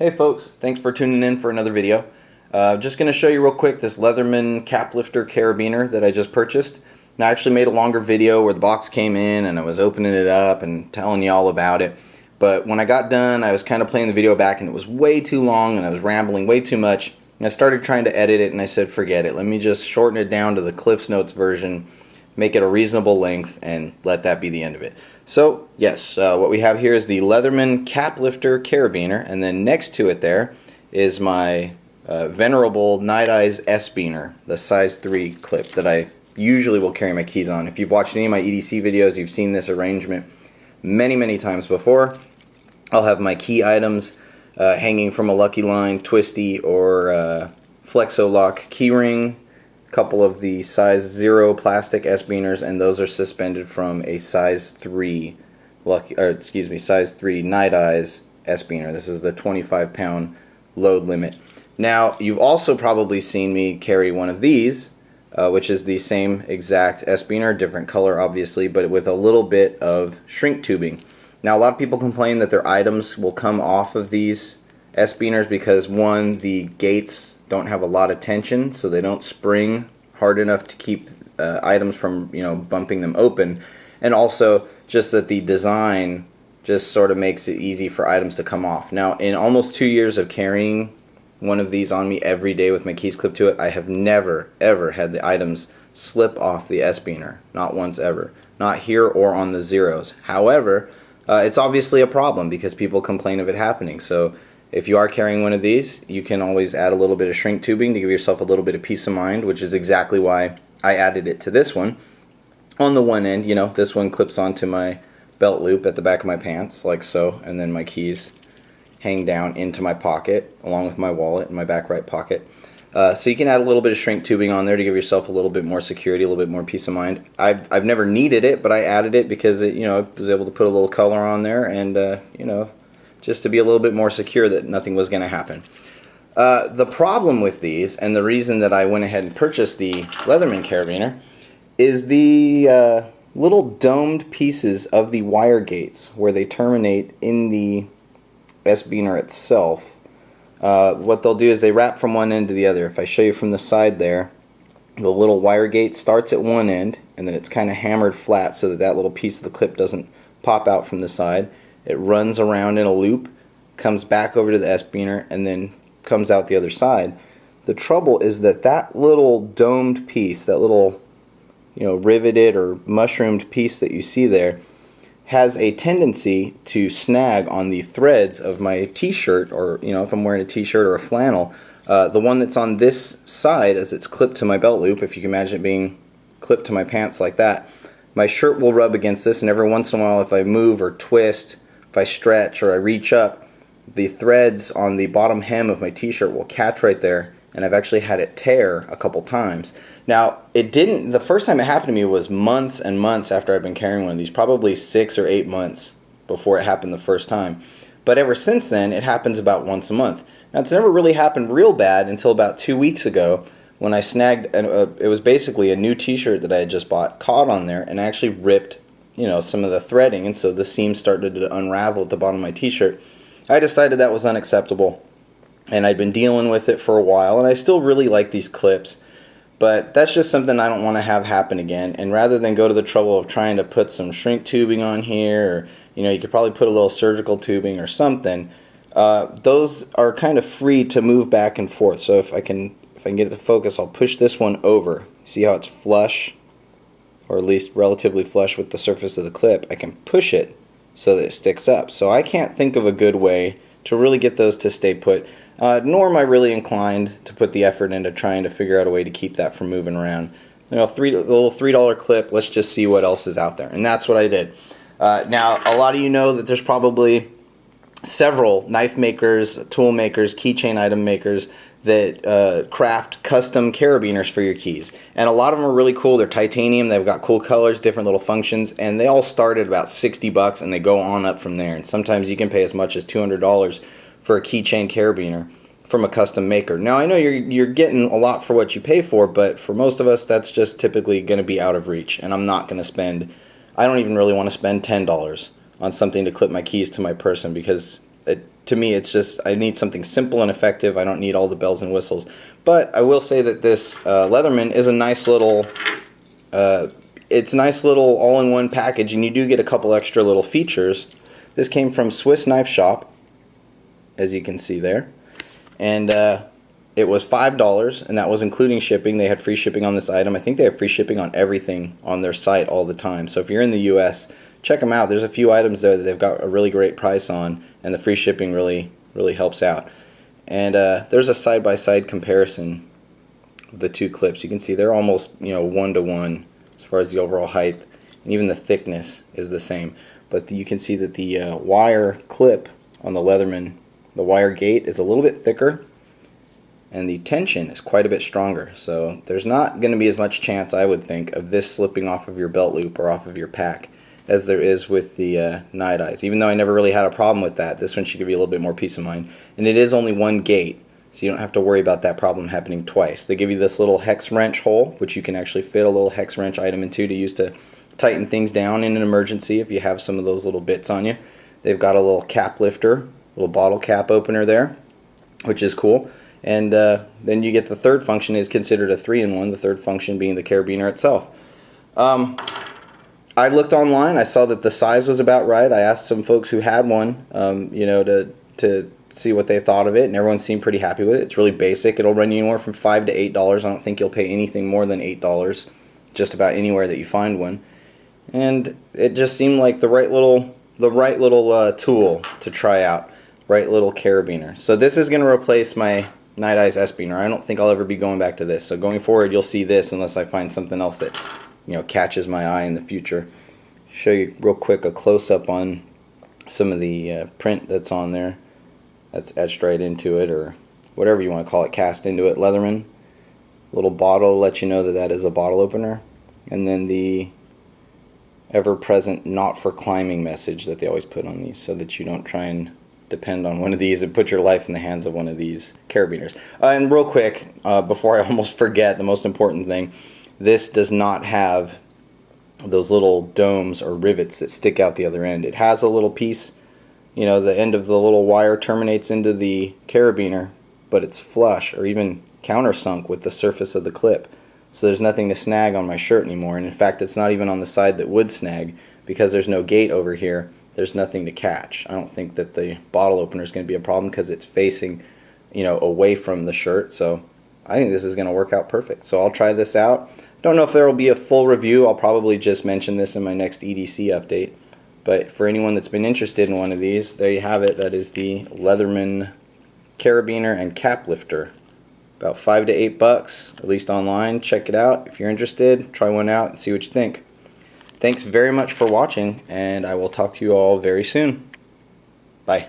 Hey folks, thanks for tuning in for another video. Just going to show you real quick this Leatherman cap lifter carabiner that I just purchased. Now, I actually made a longer video where the box came in and I was opening it up and telling you all about it. But when I got done, I was kind of playing the video back and it was way too long and I was rambling way too much. And I started trying to edit it and I said, forget it. Let me just shorten it down to the Cliff's Notes version, make it a reasonable length, and let that be the end of it. So yes, what we have here is the Leatherman cap lifter carabiner, and then next to it there is my venerable Nite Ize S-beaner, the size 3 clip that I usually will carry my keys on. If you've watched any of my EDC videos, you've seen this arrangement many times before. I'll have my key items hanging from a Lucky Line, Twisty, or Flexo Lock keyring. Couple of the size 0 plastic S-beaners, and those are suspended from a size 3 size 3 Nite Ize S-beaner. This is the 25-pound load limit. Now, you've also probably seen me carry one of these, which is the same exact S-beaner, different color obviously, but with a little bit of shrink tubing. Now, a lot of people complain that their items will come off of these S-beaners because, one, the gates don't have a lot of tension, so they don't spring hard enough to keep items from, bumping them open, and also just that the design just sort of makes it easy for items to come off. Now, in almost 2 years of carrying one of these on me every day with my keys clipped to it, I have never ever had the items slip off the S-beaner, not once ever, not here or on the zeros. However, it's obviously a problem because people complain of it happening. So if you are carrying one of these, you can always add a little bit of shrink tubing to give yourself a little bit of peace of mind, which is exactly why I added it to this one. On the one end, this one clips onto my belt loop at the back of my pants, like so, and then my keys hang down into my pocket, along with my wallet in my back right pocket. So you can add a little bit of shrink tubing on there to give yourself a little bit more security, a little bit more peace of mind. I've never needed it, but I added it because it, I was able to put a little color on there and, just to be a little bit more secure that nothing was going to happen. The problem with these, and the reason that I went ahead and purchased the Leatherman carabiner, is the little domed pieces of the wire gates where they terminate in the S-beaner itself. What they'll do is they wrap from one end to the other. If I show you from the side there, the little wire gate starts at one end and then it's kind of hammered flat so that that little piece of the clip doesn't pop out from the side. It runs around in a loop, comes back over to the S-beaner, and then comes out the other side. The trouble is that that little domed piece, that little riveted or mushroomed piece that you see there, has a tendency to snag on the threads of my t-shirt, or if I'm wearing a t-shirt or a flannel. The one that's on this side, as it's clipped to my belt loop, if you can imagine it being clipped to my pants like that, my shirt will rub against this, and every once in a while if I move or twist, if I stretch or I reach up, the threads on the bottom hem of my t-shirt will catch right there, and I've actually had it tear a couple times. Now, the first time it happened to me was months and months after I've been carrying one of these, probably 6 or 8 months before it happened the first time. But ever since then, it happens about once a month. Now, it's never really happened real bad until about 2 weeks ago when I snagged, it was basically a new t-shirt that I had just bought, caught on there, and actually ripped some of the threading, and so the seam started to unravel at the bottom of my t-shirt. I decided that was unacceptable, and I'd been dealing with it for a while, and I still really like these clips, but that's just something I don't want to have happen again. And rather than go to the trouble of trying to put some shrink tubing on here, or you could probably put a little surgical tubing or something, those are kind of free to move back and forth. So if I can get it to focus, I'll push this one over. See how it's flush, or at least relatively flush with the surface of the clip? I can push it so that it sticks up. So I can't think of a good way to really get those to stay put, nor am I really inclined to put the effort into trying to figure out a way to keep that from moving around. The little $3 clip, let's just see what else is out there. And that's what I did. Now, a lot of you know that there's probably several knife makers, tool makers, keychain item makers that craft custom carabiners for your keys, and a lot of them are really cool. They're titanium, they've got cool colors, different little functions, and they all start at about 60 bucks and they go on up from there. And sometimes you can pay as much as $200 for a keychain carabiner from a custom maker. Now, I know you're getting a lot for what you pay for, but for most of us that's just typically going to be out of reach, and I'm not going to spend, I don't even really want to spend $10 on something to clip my keys to my person, because to me, it's just, I need something simple and effective. I don't need all the bells and whistles. But I will say that this Leatherman is a nice little, it's a nice little all-in-one package, and you do get a couple extra little features. This came from Swiss Knife Shop, as you can see there. And it was $5, and that was including shipping. They had free shipping on this item. I think they have free shipping on everything on their site all the time. So if you're in the US, check them out. There's a few items there that they've got a really great price on, and the free shipping really helps out. And there's a side-by-side comparison of the two clips. You can see they're almost, you know, 1-to-1 as far as the overall height, and even the thickness is the same. But you can see that the wire clip on the Leatherman, the wire gate, is a little bit thicker, and the tension is quite a bit stronger. So there's not going to be as much chance, I would think, of this slipping off of your belt loop or off of your pack as there is with the Nite Ize. Even though I never really had a problem with that, this one should give you a little bit more peace of mind. And it is only one gate, so you don't have to worry about that problem happening twice. They give you this little hex wrench hole, which you can actually fit a little hex wrench item into to use to tighten things down in an emergency if you have some of those little bits on you. They've got a little cap lifter, little bottle cap opener there, which is cool. And then you get the third function, is considered a 3-in-1, the third function being the carabiner itself. I looked online, I saw that the size was about right. I asked some folks who had one, you know, to see what they thought of it, and everyone seemed pretty happy with it. It's really basic. It'll run you anywhere from $5 to $8. I don't think you'll pay anything more than $8 just about anywhere that you find one. And it just seemed like the right little tool to try out, right little carabiner. So this is going to replace my Nite Ize S-Beaner. I don't think I'll ever be going back to this. So going forward, you'll see this unless I find something else that, you know, catches my eye in the future. Show you real quick a close-up on some of the print that's on there. That's etched right into it, or whatever you want to call it, cast into it. Leatherman. Little bottle lets you know that that is a bottle opener. And then the ever-present not for climbing message that they always put on these, so that you don't try and depend on one of these and put your life in the hands of one of these carabiners. And real quick, before I almost forget, the most important thing, this does not have those little domes or rivets that stick out the other end. It has a little piece, you know, the end of the little wire terminates into the carabiner, but it's flush or even countersunk with the surface of the clip. So there's nothing to snag on my shirt anymore, and in fact it's not even on the side that would snag, because there's no gate over here. There's nothing to catch. I don't think that the bottle opener is going to be a problem because it's facing, you know, away from the shirt. So I think this is going to work out perfect. So I'll try this out. Don't know if there will be a full review. I'll probably just mention this in my next EDC update. But for anyone that's been interested in one of these, there you have it. That is the Leatherman carabiner and cap lifter. About $5 to $8, at least online. Check it out. If you're interested, try one out and see what you think. Thanks very much for watching, and I will talk to you all very soon. Bye.